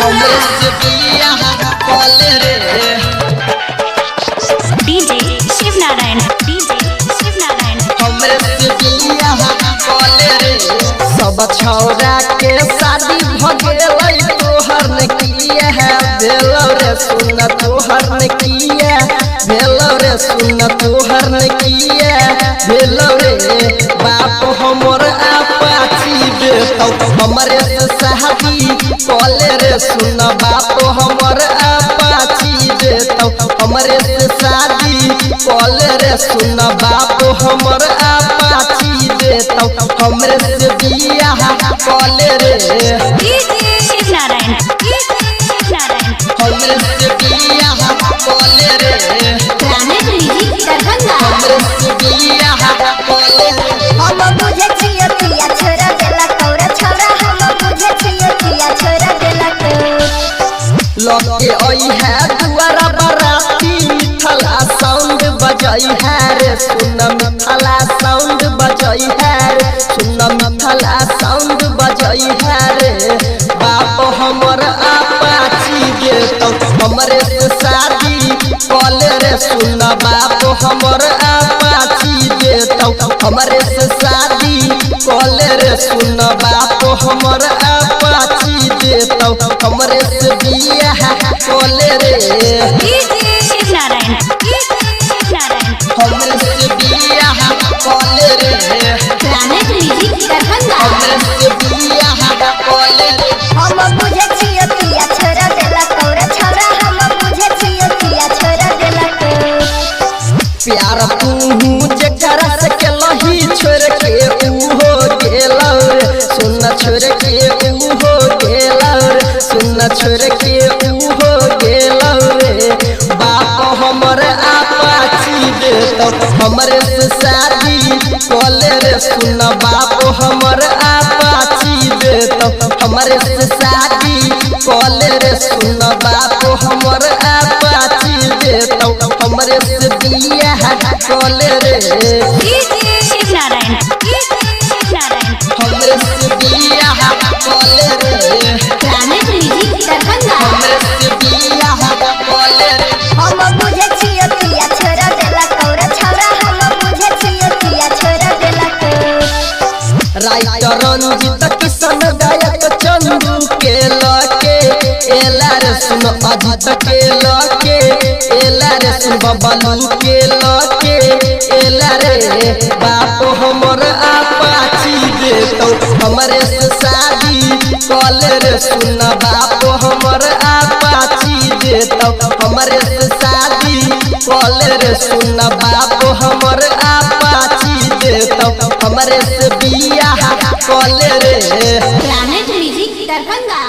हमरे से बियाह कले रे डीजे शिव नारायण हमरे से बियाह कले रे सब छौरा के शादी भगेलै तोहर ने किए है भेलौ रे सुन तोहर ने किए भेलौ रे सुन तोहर ने किए भेलौ रे बाप हमर अपाची बेटौ हमरे से शादी कले रे सुन बाप हमर अपाची बेटौ हमरे से शादी कले रे सुन बाप हमर अपाची बेटौ हमरे से बियाह कले रे शिव नारायण हमरे से बियाह कले रे हमरे से बियाह कले रे हम बुझे छियै पिया छोरा देला कौरा छोरा हम बुझे छियै पिया छोरा देला लगे ओई है दुआरा बराती मिठला साउंड बजई है रे सुन मिठला साउंड बजई है रे सुन मिठला साउंड बजई है रे बाप हमर अपाची बेटौ हमरे से शादी कले रे सुन बाप हमर अपाची बेटौ हमरे से शादी कले रे सुन बाप हमर अपाची बेटौ हमरे से बियाह कले रे शिव नारायण हमरे से बियाह कले रे हमरे से बियाह कले रे हम बुझे छियै पिया छोरा देला कौरा छोरा हम बुझे छियै पिया छोरा देला प्यार तू जकरा से केलही छोड़ के उहो गेलौ रे सुन छोड़ के उहो गेलौ रे सुन छोड़ के उहो गेलौ रे बाप हमर अपाची बेटौ हमरे से शादी कले रे सुन बाप हमर अपाची बेटौ हमरे से शादी कले रे सुन बाप हमर अपाची बेटौ हमरे से बियाह कले रे शिव नारायण हमरे से बियाह कले रे हमरे से बियाह कले रे हम बुझे छियै पिया छोरा देला कौरा छोरा हम बुझे छियै पिया छोरा देला राइटर रंजित किशन गायक चंदू के लके एला रे सुन अजित के लके एला रे सुन बबलू के लके एला रे बाप हमर अपाची बेटौ हमरे से शादी कले रे सुन बाप हमर अपाची बेटौ हमरे से शादी कले रे सुन बाप हमर अपाची बेटौ हमरे से बियाह कले रे म्यूजिक दरभंगा।